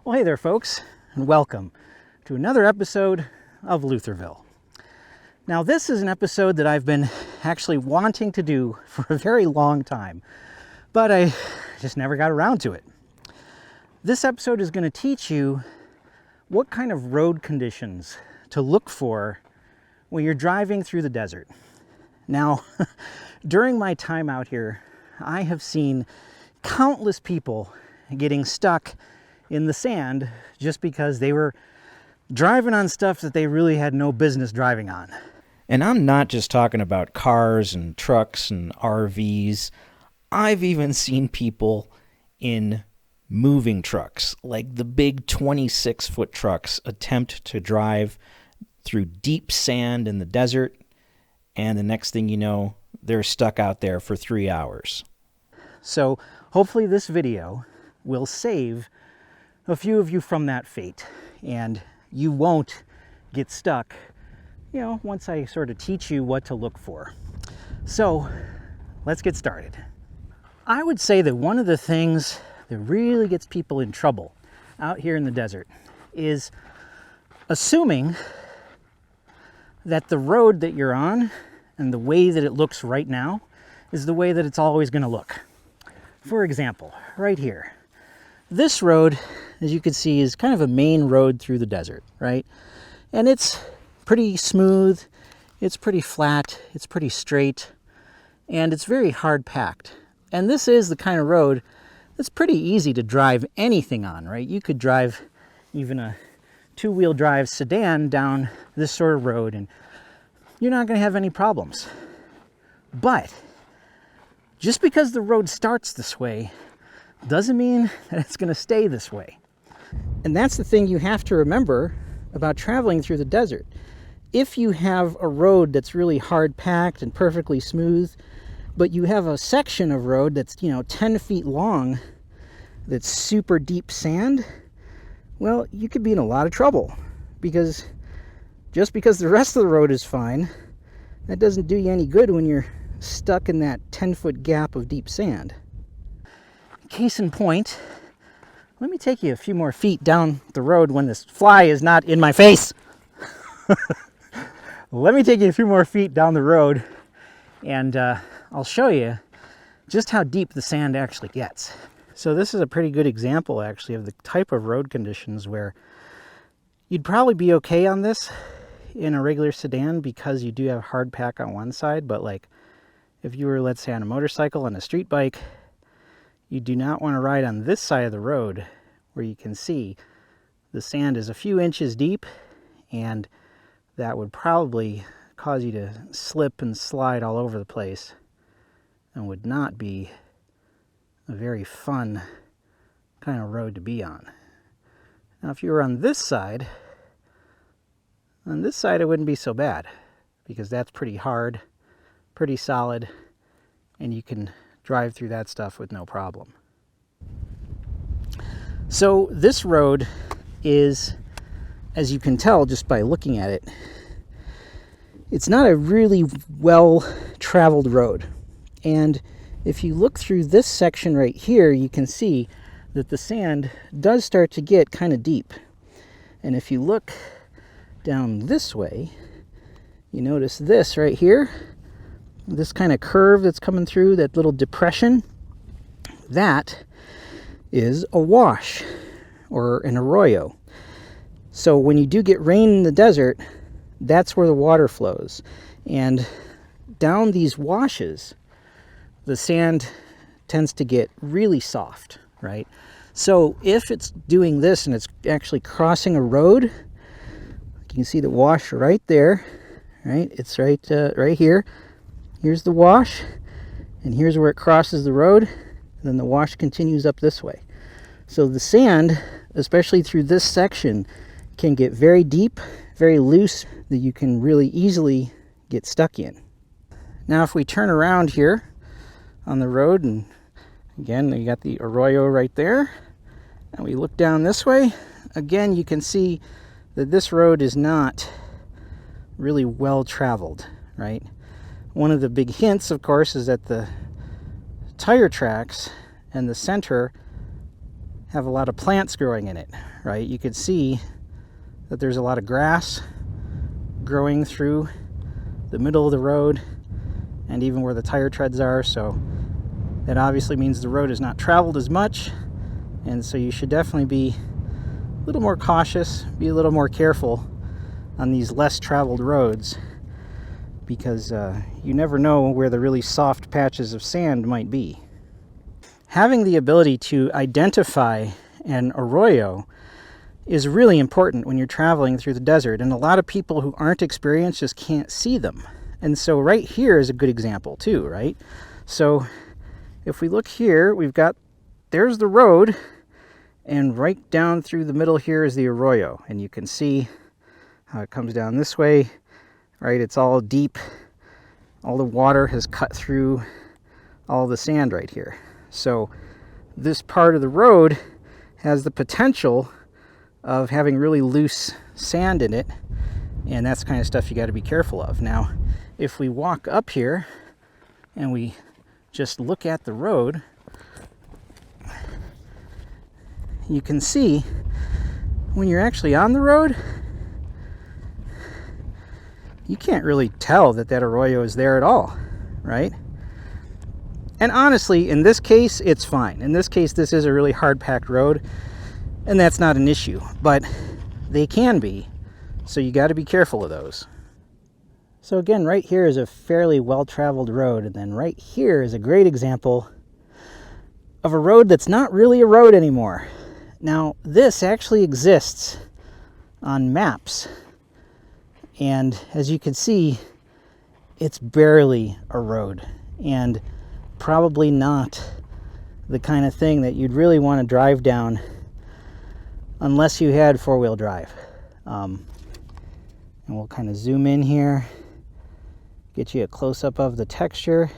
Well, hey there, folks, and welcome to another episode of Luthorville. Now, this is an episode that I've been actually wanting to do for a very long time, but I just never got around to it. This episode is going to teach you what kind of road conditions to look for when you're driving through the desert. Now, during my time out here, I have seen countless people getting stuck in the sand just because they were driving on stuff that they really had no business driving on. And I'm not just talking about cars and trucks and RVs. I've even seen people in moving trucks, like the big 26-foot trucks, attempt to drive through deep sand in the desert, and the next thing you know, they're stuck out there for 3 hours. So hopefully this video will save a few of you from that fate, and you won't get stuck, once I sort of teach you what to look for. So let's get started. I would say that one of the things that really gets people in trouble out here in the desert is assuming that the road that you're on and the way that it looks right now is the way that it's always going to look. For example, right here, this road, as you can see, is kind of a main road through the desert, right? And it's pretty smooth, it's pretty flat, it's pretty straight, and it's very hard packed. And this is the kind of road that's pretty easy to drive anything on, right? You could drive even a two-wheel drive sedan down this sort of road and you're not going to have any problems. But just because the road starts this way doesn't mean that it's going to stay this way. And that's the thing you have to remember about traveling through the desert. If you have a road that's really hard packed and perfectly smooth, but you have a section of road that's 10 feet long that's super deep sand, well, you could be in a lot of trouble, because just because the rest of the road is fine, that doesn't do you any good when you're stuck in that 10-foot gap of deep sand. Case in point, let me take you a few more feet down the road when this fly is not in my face. Let me take you a few more feet down the road and I'll show you just how deep the sand actually gets. So this is a pretty good example actually of the type of road conditions where you'd probably be okay on this in a regular sedan because you do have hard pack on one side, but like if you were, let's say, on a motorcycle and a street bike, you do not want to ride on this side of the road where you can see the sand is a few inches deep, and that would probably cause you to slip and slide all over the place and would not be a very fun kind of road to be on. Now, if you were on this side it wouldn't be so bad because that's pretty hard, pretty solid, and you can drive through that stuff with no problem. So this road is, as you can tell just by looking at it, it's not a really well-traveled road. And if you look through this section right here, you can see that the sand does start to get kind of deep. And if you look down this way, you notice this right here, this kind of curve that's coming through, that little depression, that is a wash or an arroyo. So when you do get rain in the desert, that's where the water flows. And down these washes, the sand tends to get really soft, right? So if it's doing this and it's actually crossing a road, you can see the wash right there, right? It's right here. Here's the wash, and here's where it crosses the road, and then the wash continues up this way. So the sand, especially through this section, can get very deep, very loose, that you can really easily get stuck in. Now if we turn around here on the road, and again you got the arroyo right there, and we look down this way, again you can see that this road is not really well traveled, right? One of the big hints, of course, is that the tire tracks and the center have a lot of plants growing in it, right? You could see that there's a lot of grass growing through the middle of the road and even where the tire treads are, so that obviously means the road is not traveled as much, and so you should definitely be a little more cautious, be a little more careful on these less traveled roads, because you never know where the really soft patches of sand might be. Having the ability to identify an arroyo is really important when you're traveling through the desert, and a lot of people who aren't experienced just can't see them. And so right here is a good example too, right? So if we look here, there's the road, and right down through the middle here is the arroyo, and you can see how it comes down this way, right? It's all deep. All the water has cut through all the sand right here. So this part of the road has the potential of having really loose sand in it, and that's the kind of stuff you got to be careful of. Now, if we walk up here and we just look at the road, you can see when you're actually on the road, you can't really tell that arroyo is there at all, right? And honestly, in this case, it's fine. In this case, this is a really hard-packed road, and that's not an issue. But they can be, so you got to be careful of those. So again, right here is a fairly well-traveled road, and then right here is a great example of a road that's not really a road anymore. Now, this actually exists on maps, and as you can see, it's barely a road, and probably not the kind of thing that you'd really want to drive down unless you had four-wheel drive. And we'll kind of zoom in here, get you a close-up of the texture.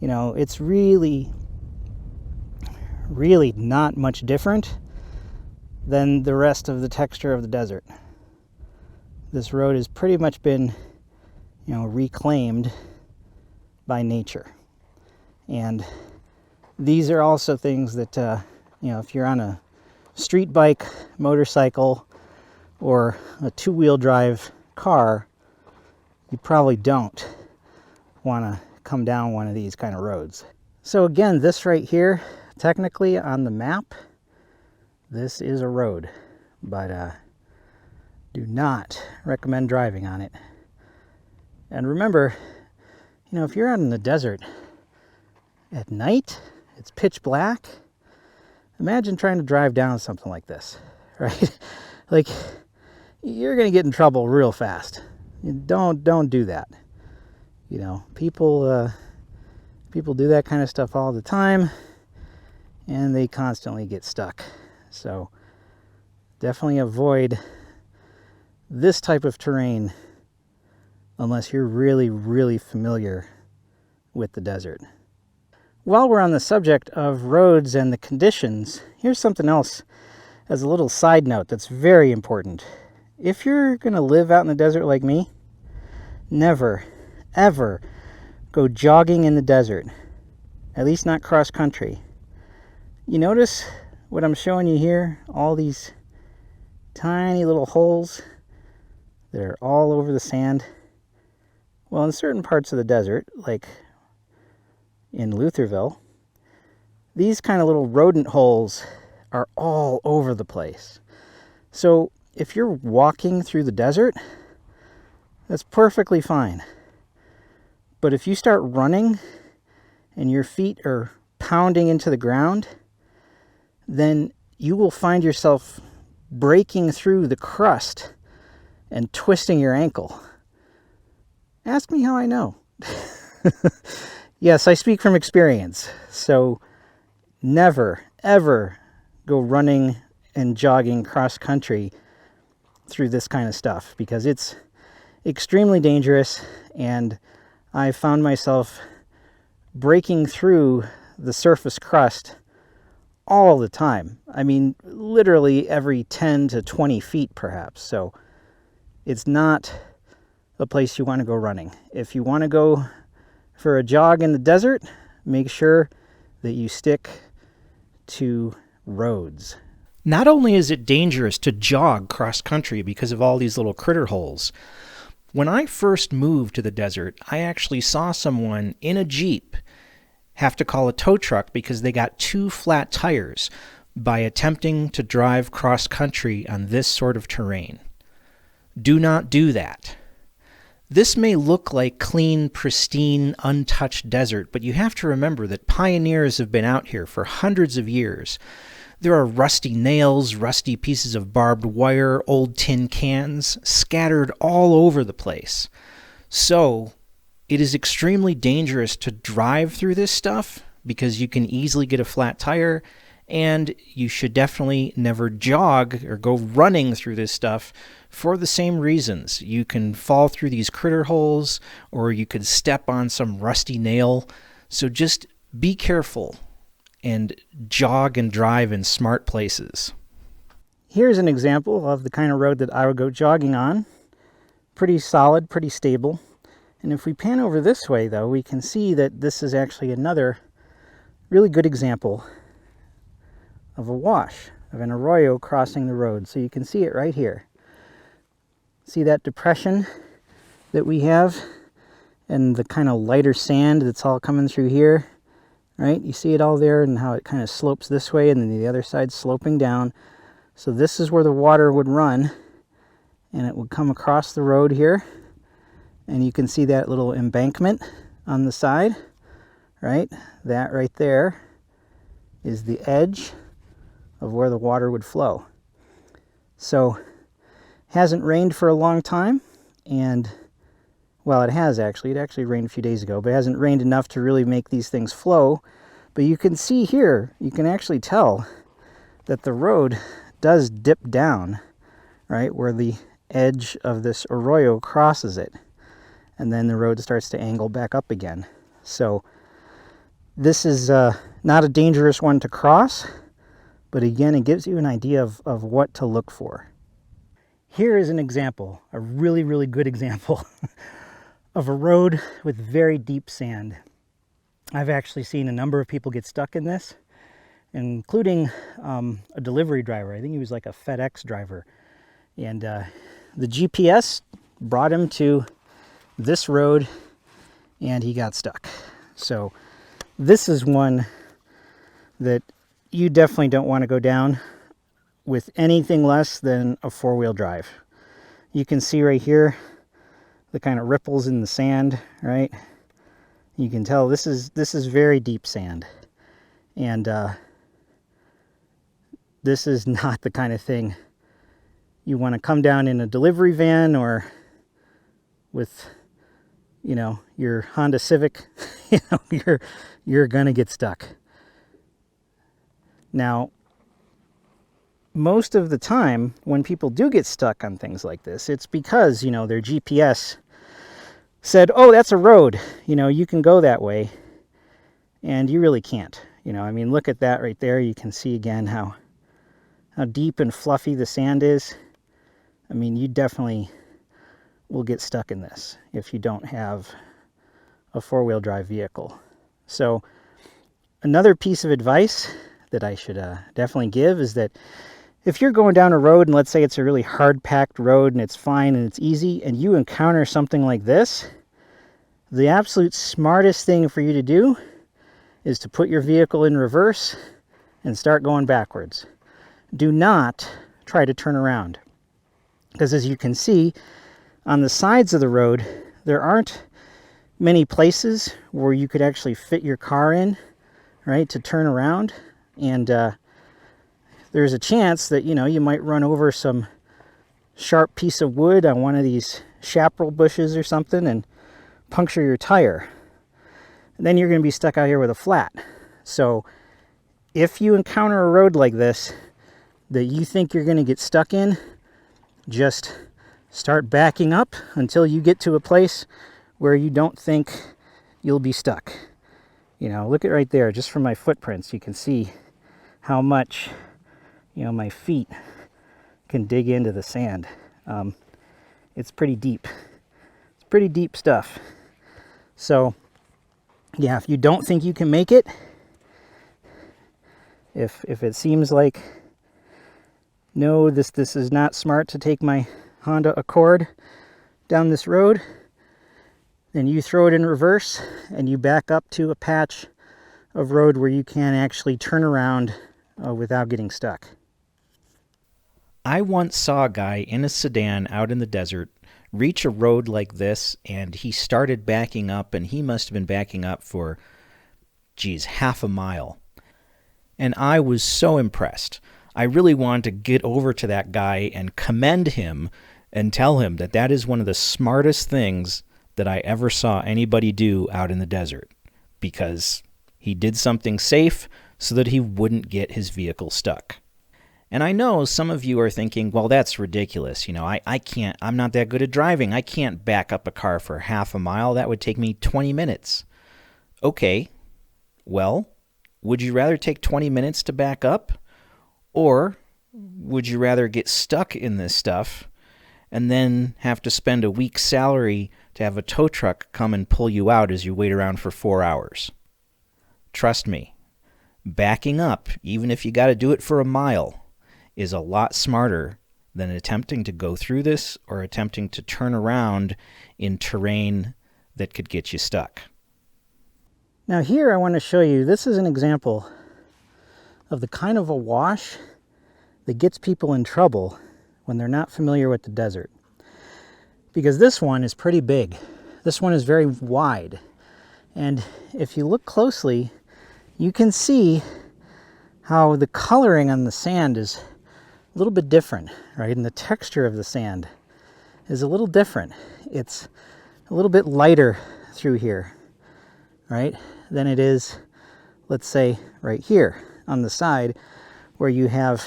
You know, it's really not much different than the rest of the texture of the desert. This road has pretty much been, reclaimed by nature. And these are also things that, if you're on a street bike, motorcycle, or a two-wheel drive car, you probably don't want to come down one of these kind of roads. So again, this right here, technically on the map, this is a road, but do not recommend driving on it. And remember, if you're out in the desert at night, it's pitch black. Imagine trying to drive down something like this, right? Like, you're going to get in trouble real fast. Don't do that. People do that kind of stuff all the time, and they constantly get stuck. So definitely avoid this type of terrain unless you're really, really familiar with the desert. While we're on the subject of roads and the conditions, here's something else as a little side note that's very important. If you're going to live out in the desert like me, never, ever go jogging in the desert, at least not cross country. You notice what I'm showing you here? All these tiny little holes that are all over the sand. Well, in certain parts of the desert, like in Luthorville, these kind of little rodent holes are all over the place. So if you're walking through the desert, that's perfectly fine. But if you start running and your feet are pounding into the ground, then you will find yourself breaking through the crust and twisting your ankle. Ask me how I know. Yes, I speak from experience. So never, ever go running and jogging cross country through this kind of stuff, because it's extremely dangerous, and I found myself breaking through the surface crust all the time. I mean, literally every 10 to 20 feet perhaps. So it's not a place you want to go running. If you want to go for a jog in the desert, make sure that you stick to roads. Not only is it dangerous to jog cross-country because of all these little critter holes, when I first moved to the desert, I actually saw someone in a Jeep have to call a tow truck because they got 2 flat tires by attempting to drive cross-country on this sort of terrain. Do not do that. This may look like clean, pristine, untouched desert, but you have to remember that pioneers have been out here for hundreds of years. There are rusty nails, rusty pieces of barbed wire, old tin cans scattered all over the place. So, it is extremely dangerous to drive through this stuff because you can easily get a flat tire, and you should definitely never jog or go running through this stuff for the same reasons. You can fall through these critter holes, or you could step on some rusty nail. So just be careful and jog and drive in smart places. Here's an example of the kind of road that I would go jogging on. Pretty solid, pretty stable. And if we pan over this way, though, we can see that this is actually another really good example of a wash, of an arroyo crossing the road. So you can see it right here. See that depression that we have and the kind of lighter sand that's all coming through here, right? You see it all there and how it kind of slopes this way and then the other side sloping down. So this is where the water would run, and it would come across the road here. And you can see that little embankment on the side, right? That right there is the edge of where the water would flow. So hasn't rained for a long time, and well, it has actually. It actually rained a few days ago, but it hasn't rained enough to really make these things flow. But you can see here, you can actually tell that the road does dip down, right, where the edge of this arroyo crosses it. And then the road starts to angle back up again. So this is not a dangerous one to cross, but again, it gives you an idea of what to look for. Here is an example, a really, really good example of a road with very deep sand. I've actually seen a number of people get stuck in this, including a delivery driver. I think he was like a FedEx driver. And the GPS brought him to this road, and he got stuck. So this is one that you definitely don't want to go down with anything less than a four-wheel drive. You can see right here the kind of ripples in the sand, right? You can tell this is very deep sand, and this is not the kind of thing you want to come down in a delivery van or with, you know, your Honda Civic. You know, you're gonna get stuck. Now, most of the time when people do get stuck on things like this, it's because, you know, their GPS said, oh, that's a road, you know, you can go that way, and you really can't. You know, I mean, look at that right there. You can see again how deep and fluffy the sand is. I mean, you definitely will get stuck in this if you don't have a four-wheel drive vehicle. So another piece of advice that I should definitely give is that if you're going down a road, and let's say it's a really hard-packed road and it's fine and it's easy, and you encounter something like this, the absolute smartest thing for you to do is to put your vehicle in reverse and start going backwards. Do not try to turn around, because as you can see, on the sides of the road, there aren't many places where you could actually fit your car in, right, to turn around. And there's a chance that, you know, you might run over some sharp piece of wood on one of these chaparral bushes or something and puncture your tire. And then you're going to be stuck out here with a flat. So if you encounter a road like this that you think you're going to get stuck in, just start backing up until you get to a place where you don't think you'll be stuck. You know, look at right there, just from my footprints, you can see how much, you know, my feet can dig into the sand. It's pretty deep. It's pretty deep stuff. So, yeah, if you don't think you can make it, If it seems like, no, this is not smart to take my Honda Accord down this road, then you throw it in reverse and you back up to a patch of road where you can actually turn around without getting stuck. I once saw a guy in a sedan out in the desert reach a road like this, and he started backing up, and he must have been backing up for, half a mile. And I was so impressed. I really wanted to get over to that guy and commend him and tell him that that is one of the smartest things that I ever saw anybody do out in the desert, because he did something safe so that he wouldn't get his vehicle stuck. And I know some of you are thinking, well, that's ridiculous. I'm not that good at driving. I can't back up a car for half a mile. That would take me 20 minutes. Okay, well, would you rather take 20 minutes to back up? Or would you rather get stuck in this stuff and then have to spend a week's salary to have a tow truck come and pull you out as you wait around for 4 hours? Trust me, backing up, even if you got to do it for a mile, is a lot smarter than attempting to go through this or attempting to turn around in terrain that could get you stuck. Now here I want to show you, this is an example of the kind of a wash that gets people in trouble when they're not familiar with the desert. Because this one is pretty big. This one is very wide. And if you look closely, you can see how the coloring on the sand is a little bit different, right? And the texture of the sand is a little different. It's a little bit lighter through here, right? Than it is, let's say, right here on the side where you have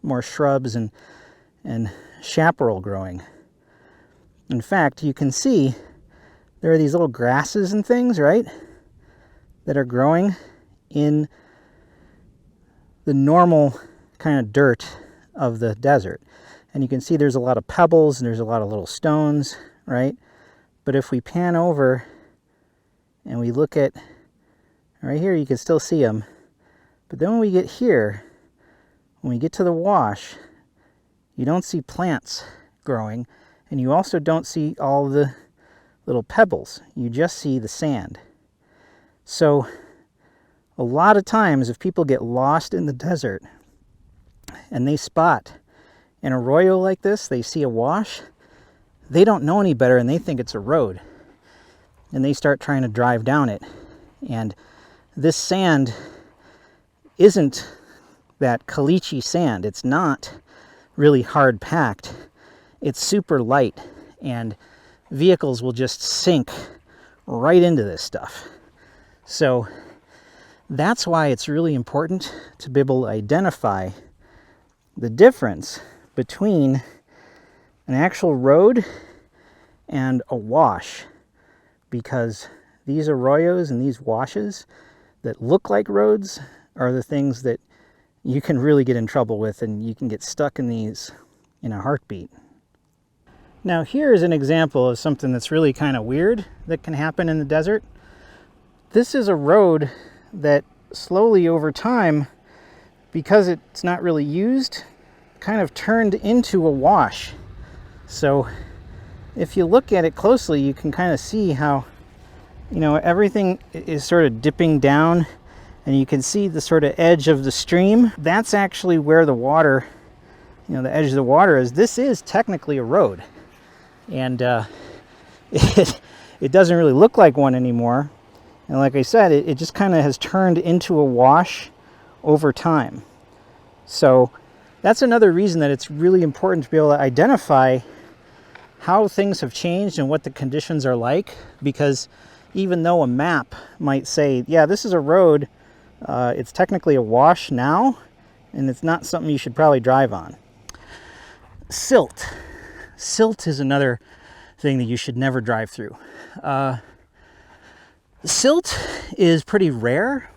more shrubs and chaparral growing. In fact, you can see there are these little grasses and things, right? That are growing in the normal kind of dirt of the desert. And you can see there's a lot of pebbles and there's a lot of little stones, right? But if we pan over and we look at right here, you can still see them. But then when we get here, when we get to the wash, you don't see plants growing, and you also don't see all the little pebbles. You just see the sand. So a lot of times if people get lost in the desert and they spot an arroyo like this, they see a wash, they don't know any better and they think it's a road. And they start trying to drive down it. And this sand isn't that caliche sand. It's not really hard packed. It's super light, and vehicles will just sink right into this stuff. So that's why it's really important to be able to identify the difference between an actual road and a wash, because these arroyos and these washes that look like roads are the things that you can really get in trouble with, and you can get stuck in these in a heartbeat. Now here is an example of something that's really kind of weird that can happen in the desert. This is a road that slowly over time, because it's not really used, kind of turned into a wash. So if you look at it closely, you can kind of see how, everything is sort of dipping down, and you can see the sort of edge of the stream. That's actually where the water, the edge of the water is. This is technically a road, and it doesn't really look like one anymore. And like I said, it just kind of has turned into a wash over time. So that's another reason that it's really important to be able to identify how things have changed and what the conditions are like, because even though a map might say, yeah, this is a road, it's technically a wash now, and it's not something you should probably drive on. Silt. Silt is another thing that you should never drive through. Silt is pretty rare.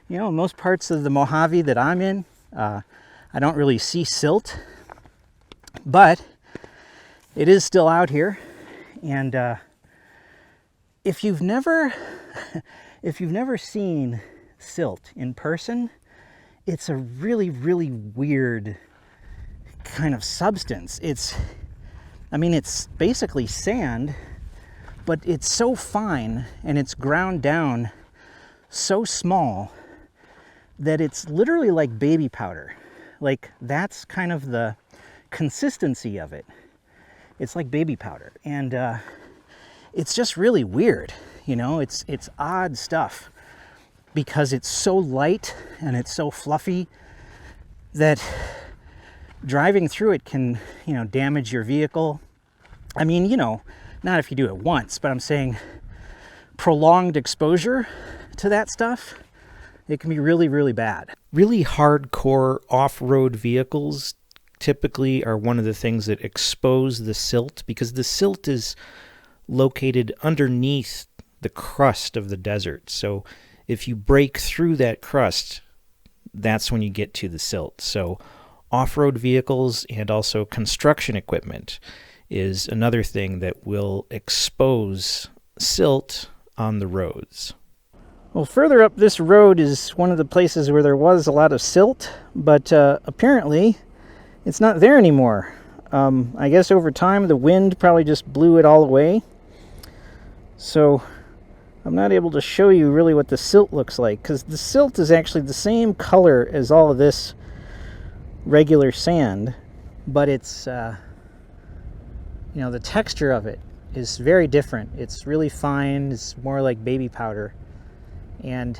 In most parts of the Mojave that I'm in, I don't really see silt, but it is still out here. And if you've never seen silt in person, it's a really, really weird kind of substance. It's basically sand, but it's so fine and it's ground down so small that it's literally like baby powder. Like, that's kind of the consistency of it. It's like baby powder, and it's just really weird. It's odd stuff because it's so light and it's so fluffy that driving through it can, damage your vehicle. Not if you do it once, but I'm saying prolonged exposure to that stuff, it can be really, really bad. Really hardcore off-road vehicles typically are one of the things that expose the silt, because the silt is located underneath the crust of the desert. So if you break through that crust, that's when you get to the silt. So off-road vehicles and also construction equipment is another thing that will expose silt on the roads. Well, further up this road is one of the places where there was a lot of silt, but apparently it's not there anymore. I guess over time the wind probably just blew it all away. So I'm not able to show you really what the silt looks like, because the silt is actually the same color as all of this regular sand, but it's the texture of it is very different. It's really fine. It's more like baby powder, and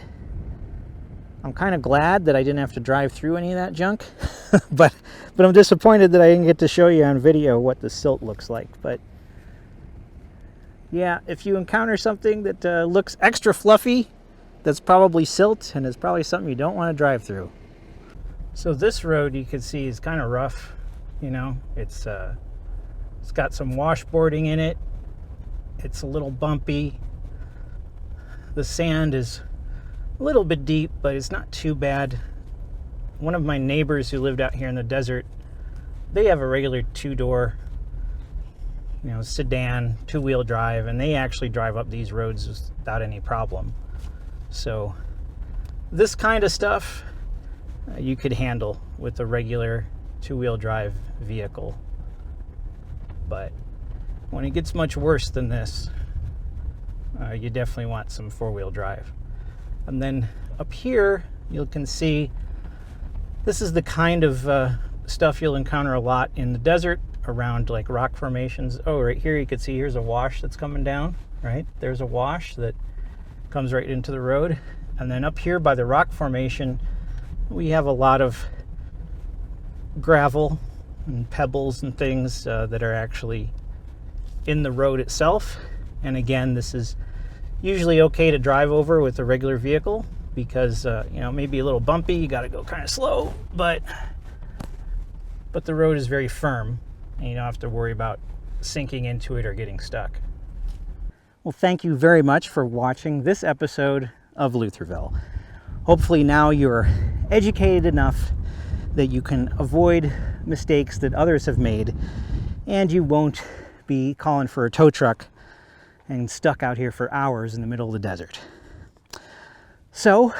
I'm kind of glad that I didn't have to drive through any of that junk. but I'm disappointed that I didn't get to show you on video what the silt looks like. But yeah, if you encounter something that looks extra fluffy, that's probably silt, and it's probably something you don't want to drive through. So this road, you can see, is kind of rough. It's got some washboarding in it. It's a little bumpy. The sand is a little bit deep, but it's not too bad. One of my neighbors who lived out here in the desert, they have a regular two-door, sedan, two-wheel drive, and they actually drive up these roads without any problem. So this kind of stuff you could handle with a regular two-wheel drive vehicle. But when it gets much worse than this, you definitely want some four-wheel drive. And then up here, you can see this is the kind of stuff you'll encounter a lot in the desert around like rock formations. Oh, right here you can see here's a wash that's coming down, right? There's a wash that comes right into the road. And then up here by the rock formation, we have a lot of gravel and pebbles and things that are actually in the road itself. And again, this is usually okay to drive over with a regular vehicle because maybe a little bumpy, you got to go kind of slow, but the road is very firm and you don't have to worry about sinking into it or getting stuck. Well, thank you very much for watching this episode of Luthorville. Hopefully now you're educated enough that you can avoid mistakes that others have made, and you won't be calling for a tow truck and stuck out here for hours in the middle of the desert. So,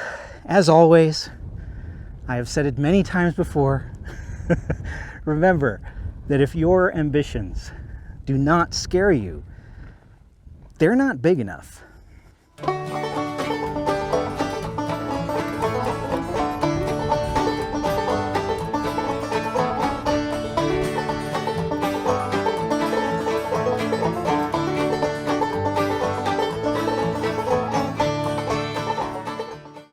as always, I have said it many times before, remember that if your ambitions do not scare you, they're not big enough.